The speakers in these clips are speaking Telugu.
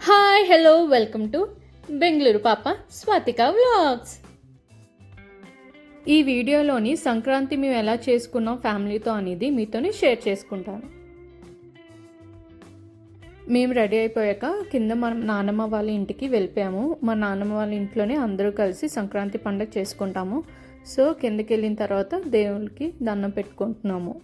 Hi hello welcome to Bengaluru పాప స్వాతిక వ్లాగ్స్. ఈ వీడియోలోని సంక్రాంతి మేము ఎలా చేసుకున్నాం ఫ్యామిలీతో అనేది మీతోని షేర్ చేసుకుంటాను. మేము రెడీ అయిపోయాక కింద మన నానమ్మ వాళ్ళ ఇంటికి వెళ్ళిపోయాము. మా నానమ్మ వాళ్ళ ఇంట్లోనే అందరూ కలిసి సంక్రాంతి పండుగ చేసుకుంటాము. సో కిందకి వెళ్ళిన తర్వాత దేవుడికి దండం పెట్టుకుంటున్నాము.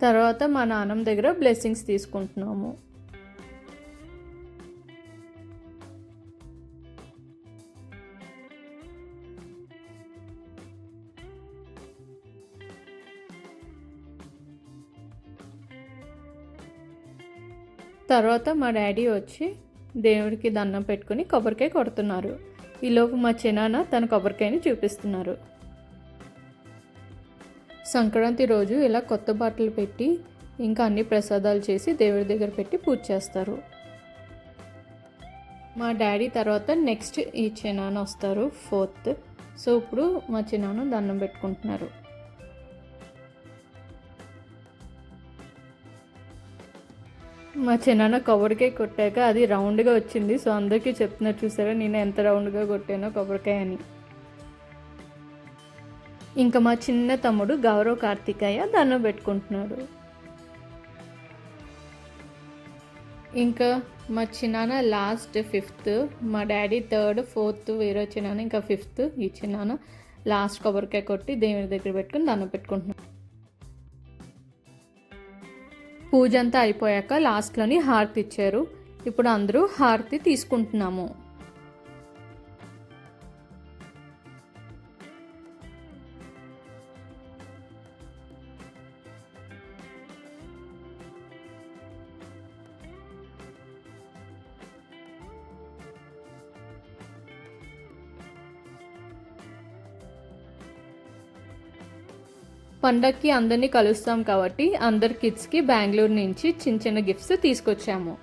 తర్వాత మా నాన్నమ్మ దగ్గర బ్లెస్సింగ్స్ తీసుకుంటున్నాము. తర్వాత మా డాడీ వచ్చి దేవుడికి దండం పెట్టుకుని కొబ్బరికాయ కొడుతున్నారు. ఈలోపు మా చిన్నాన్న తన కొబ్బరికాయని చూపిస్తున్నారు. సంక్రాంతి రోజు ఇలా కొత్త బట్టలు పెట్టి ఇంకా అన్ని ప్రసాదాలు చేసి దేవుడి దగ్గర పెట్టి పూజ చేస్తారు. మా డాడీ తర్వాత నెక్స్ట్ ఈ చిన్నాన్న వస్తారు, 4th. సో ఇప్పుడు మా చిన్నాన్న దండం పెట్టుకుంటున్నారు. మా చిన్నాన్న కొబ్బరికాయ కొట్టాక అది రౌండ్గా వచ్చింది. సో అందరికీ చెప్తున్నారు, చూసారా నేను ఎంత రౌండ్గా కొట్టానో కొబ్బరికాయ అని. ఇంకా మా చిన్న తమ్ముడు గౌరవ్ కార్తికేయ దండం పెట్టుకుంటున్నాడు. ఇంకా మా చిన్నాన్న లాస్ట్ 5th, మా డాడీ 3rd, 4th వేరే చిన్నాన్న, ఇంకా 5th ఈ చిన్నాన్న లాస్ట్ కొబ్బరికాయ కొట్టి దేవుడి దగ్గర పెట్టుకుని దండం పెట్టుకుంటున్నాడు. పూజ అంతా అయిపోయాక లాస్ట్లోని హారతి ఇచ్చారు. ఇప్పుడు అందరూ హారతి తీసుకుంటున్నాము. పండగకి అందరినీ కలుస్తాం కాబట్టి అందరి కిడ్స్కి బెంగళూరు నుంచి చిన్న చిన్న గిఫ్ట్స్ తీసుకొచ్చాము.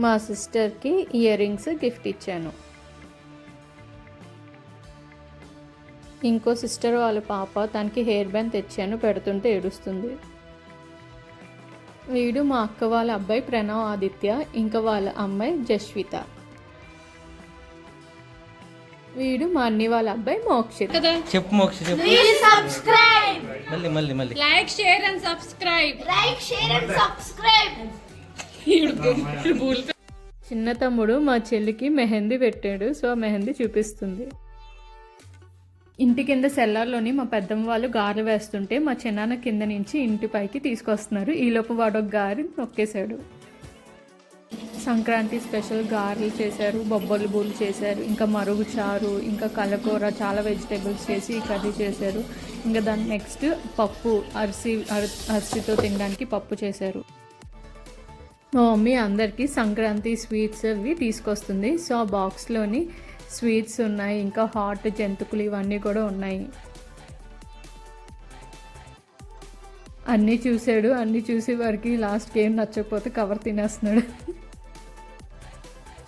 మా సిస్టర్కి ఇయర్ రింగ్స్ గిఫ్ట్ ఇచ్చాను. ఇంకో సిస్టర్ వాళ్ళ పాప తనకి హెయిర్ బ్యాండ్ తెచ్చాను, పెడుతుంటే ఏడుస్తుంది. వీడు మా అక్క వాళ్ళ అబ్బాయి ప్రణవ్ ఆదిత్య, ఇంకా వాళ్ళ అమ్మాయి జస్విత. వీడు మా అన్ని వాళ్ళ అబ్బాయి మోక్షిత్. చెప్పు మోక్ష చెప్పు. మళ్ళీ లైక్ షేర్ అండ్ సబ్స్క్రైబ్. చిన్న తమ్ముడు మా చెల్లికి మెహందీ పెట్టాడు. సో మెహందీ చూపిస్తుంది. ఇంటి కింద సెల్లార్లోని మా పెద్దమ్మ వాళ్ళు గారెలు వేస్తుంటే మా చిన్నాన్న కింద నుంచి ఇంటి పైకి తీసుకొస్తున్నారు. ఈలోపు వాడు ఒక గారి నొక్కేశాడు. సంక్రాంతి స్పెషల్ గారెలు చేశారు, బొబ్బలు బూలు చేశారు, ఇంకా మరుగు చారు, ఇంకా కలకూర, చాలా వెజిటేబుల్స్ చేసి కర్రీ చేశారు. ఇంకా దాని నెక్స్ట్ పప్పు, అరిసితో తినడానికి పప్పు చేశారు. మా మమ్మీ అందరికీ సంక్రాంతి స్వీట్స్ అవి తీసుకొస్తుంది. సో ఆ బాక్స్లోని స్వీట్స్ ఉన్నాయి, ఇంకా హాట్ జంతుకులు ఇవన్నీ కూడా ఉన్నాయి. అన్నీ చూసాడు. అన్నీ చూసి వారికి లాస్ట్కి ఏం నచ్చకపోతే కవర్ తినేస్తున్నాడు.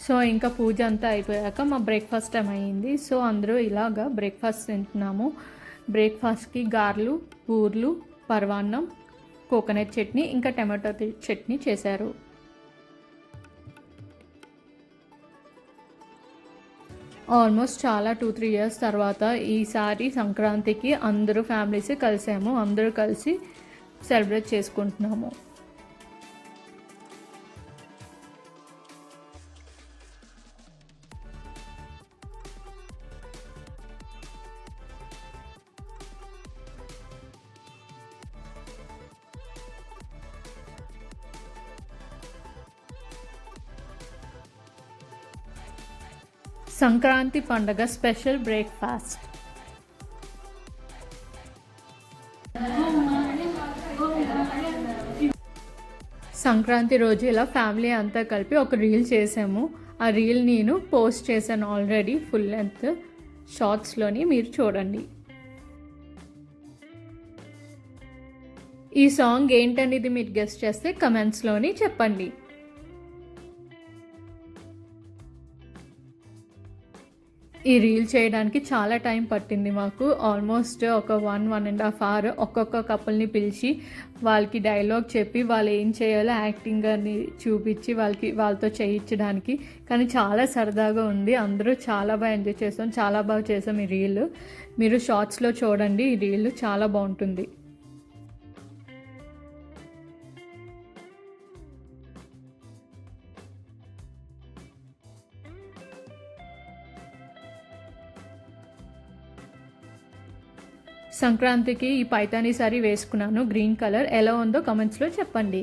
సో ఇంకా పూజ అంతా అయిపోయాక మా బ్రేక్ఫాస్ట్ టైం అయ్యింది. సో అందరూ ఇలాగా బ్రేక్ఫాస్ట్ తింటున్నాము. బ్రేక్ఫాస్ట్కి గారెలు, బూర్లు, పరవాన్నం, కోకోనట్ చట్నీ, ఇంకా టమాటో చట్నీ చేశారు. ఆల్మోస్ట్ చాలా 2-3 years తర్వాత ఈసారి సంక్రాంతికి అందరూ ఫ్యామిలీస్ కలిసాము. అందరూ కలిసి సెలబ్రేట్ చేసుకుంటున్నాము. సంక్రాంతి పండగ స్పెషల్ బ్రేక్ఫాస్ట్. సంక్రాంతి రోజు ఇలా ఫ్యామిలీ అంతా కలిపి ఒక రీల్ చేసాము. ఆ రీల్ నేను పోస్ట్ చేశాను ఆల్రెడీ, ఫుల్ లెంత్ షార్ట్స్లోని, మీరు చూడండి. ఈ సాంగ్ ఏంటనేది మీరు గెస్ట్ చేస్తే కమెంట్స్లోని చెప్పండి. ఈ రీల్ చేయడానికి చాలా టైం పట్టింది మాకు. ఆల్మోస్ట్ ఒక 1.5 hour ఒక్కొక్క కపుల్ని పిలిచి వాళ్ళకి డైలాగ్ చెప్పి వాళ్ళు ఏం చేయాలో యాక్టింగ్ అని చూపించి వాళ్ళతో చేయించడానికి. కానీ చాలా సరదాగా ఉంది. అందరూ చాలా బాగా ఎంజాయ్ చేసాం, చాలా బాగా చేసాం ఈ రీల్. మీరు షార్ట్స్లో చూడండి, ఈ రీల్ చాలా బాగుంటుంది. సంక్రాంతికి ఈ పైతానీ సారీ వేసుకున్నాను, గ్రీన్ కలర్. ఎలా ఉందో కమెంట్స్లో చెప్పండి.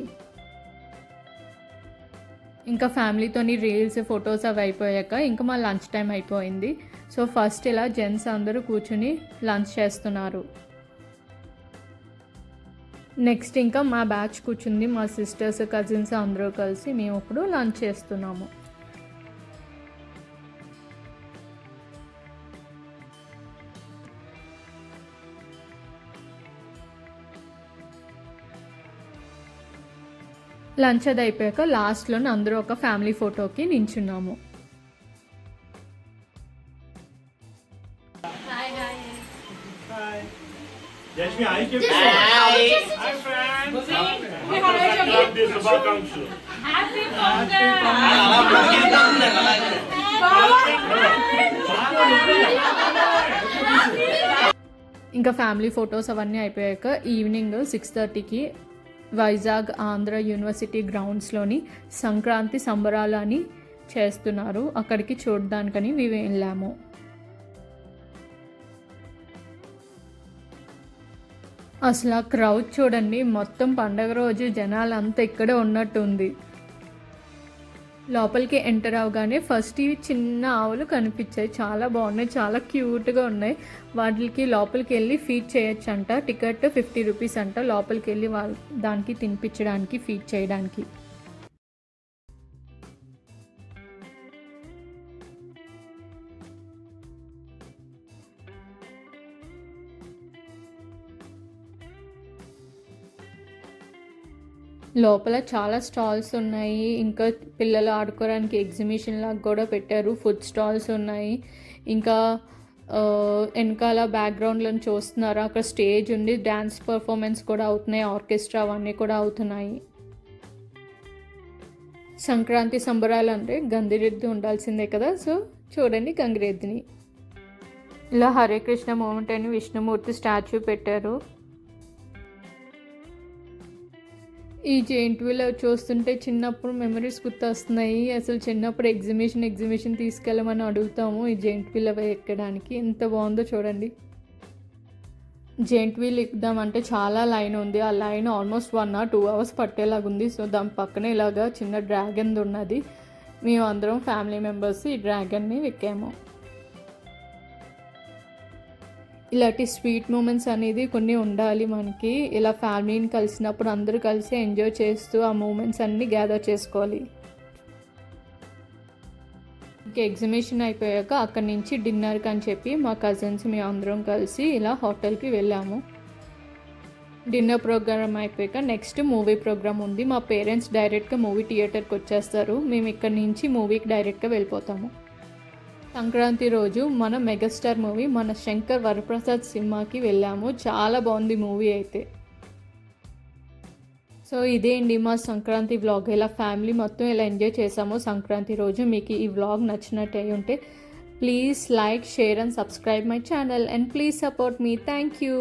ఇంకా ఫ్యామిలీతోని రీల్స్, ఫొటోస్ అవి అయిపోయాక ఇంకా మా లంచ్ టైం అయిపోయింది. సో ఫస్ట్ ఇలా జెంట్స్ అందరూ కూర్చుని లంచ్ చేస్తున్నారు. నెక్స్ట్ ఇంకా మా బ్యాచ్ కూర్చుంది, మా సిస్టర్స్, కజిన్స్ అందరూ కలిసి మేము ఇప్పుడు లంచ్ చేస్తున్నాము. లంచ్ అది అయిపోయాక లాస్ట్లో అందరూ ఒక ఫ్యామిలీ ఫోటోకి నించున్నాము. ఇంకా ఫ్యామిలీ ఫొటోస్ అవన్నీ అయిపోయాక ఈవినింగ్ 6:30కి వైజాగ్ ఆంధ్ర యూనివర్సిటీ గ్రౌండ్స్లోని సంక్రాంతి సంబరాలు అని చేస్తున్నారు. అక్కడికి చూడడానికని మేము వెళ్ళాము. అసలు ఆ క్రౌడ్ చూడండి, మొత్తం పండగ రోజు జనాలు అంతా ఇక్కడే ఉన్నట్టు ఉంది. లోపలికి ఎంటర్ అవగానే ఫస్ట్ ఇవి చిన్న ఆవులు కనిపించాయి, చాలా బాగున్నాయి, చాలా క్యూట్గా ఉన్నాయి. వాటికి లోపలికి వెళ్ళి ఫీడ్ చేయొచ్చు అంట. టికెట్ 50 రూపీస్ అంట, లోపలికి వెళ్ళి దానికి తినిపించడానికి, ఫీడ్ చేయడానికి. లోపల చాలా స్టాల్స్ ఉన్నాయి. ఇంకా పిల్లలు ఆడుకోవడానికి ఎగ్జిబిషన్ లాగా కూడా పెట్టారు. ఫుడ్ స్టాల్స్ ఉన్నాయి. ఇంకా వెనకాల బ్యాక్గ్రౌండ్లో చూస్తున్నారు, అక్కడ స్టేజ్ ఉంది, డ్యాన్స్ పర్ఫార్మెన్స్ కూడా అవుతున్నాయి, ఆర్కెస్ట్రా అవన్నీ కూడా అవుతున్నాయి. సంక్రాంతి సంబరాలు అంటే గంగిరెద్దు ఉండాల్సిందే కదా. సో చూడండి గంగిరెద్దుని. ఇలా హరే కృష్ణ మూమెంట్ అని విష్ణుమూర్తి స్టాచ్యూ పెట్టారు. ఈ జెయింట్ వీల్ చూస్తుంటే చిన్నప్పుడు మెమరీస్ గుర్తొస్తున్నాయి. అసలు చిన్నప్పుడు ఎగ్జిబిషన్ తీసుకెళ్ళమని అడుగుతాము ఈ జెయింట్ వీల్ అవి ఎక్కడానికి. ఎంత బాగుందో చూడండి. జెయింట్ వీల్ ఎక్కుదామంటే చాలా లైన్ ఉంది. ఆ లైన్ ఆల్మోస్ట్ 1 or 2 hours పట్టేలాగా ఉంది. సో దాని పక్కనే ఇలాగా చిన్న డ్రాగన్ ఉన్నది. మేము అందరం ఫ్యామిలీ మెంబర్స్ ఈ డ్రాగన్ని ఎక్కాము. ఇలాంటి స్వీట్ మూమెంట్స్ అనేది కొన్ని ఉండాలి మనకి. ఇలా ఫ్యామిలీని కలిసినప్పుడు అందరూ కలిసి ఎంజాయ్ చేస్తూ ఆ మూమెంట్స్ అన్నీ గ్యాదర్ చేసుకోవాలి. ఇంకా ఎగ్జిబిషన్ అయిపోయాక అక్కడి నుంచి డిన్నర్కి అని చెప్పి మా కజిన్స్ మేము అందరం కలిసి ఇలా హోటల్కి వెళ్ళాము. డిన్నర్ ప్రోగ్రామ్ అయిపోయాక నెక్స్ట్ మూవీ ప్రోగ్రామ్ ఉంది. మా పేరెంట్స్ డైరెక్ట్గా మూవీ థియేటర్కి వచ్చేస్తారు. మేము ఇక్కడి నుంచి మూవీకి డైరెక్ట్గా వెళ్ళిపోతాము. సంక్రాంతి రోజు మన మెగాస్టార్ మూవీ మన శంకర్ వరప్రసాద్ సినిమాకి వెళ్ళాము. చాలా బాగుంది మూవీ అయితే. సో ఇదే అండి మా సంక్రాంతి వ్లాగ్. ఇలా ఫ్యామిలీ మొత్తం ఇలా ఎంజాయ్ చేసాము సంక్రాంతి రోజు. మీకు ఈ వ్లాగ్ నచ్చినట్టు ఉంటే please like, share and subscribe my channel and please support me. Thank you.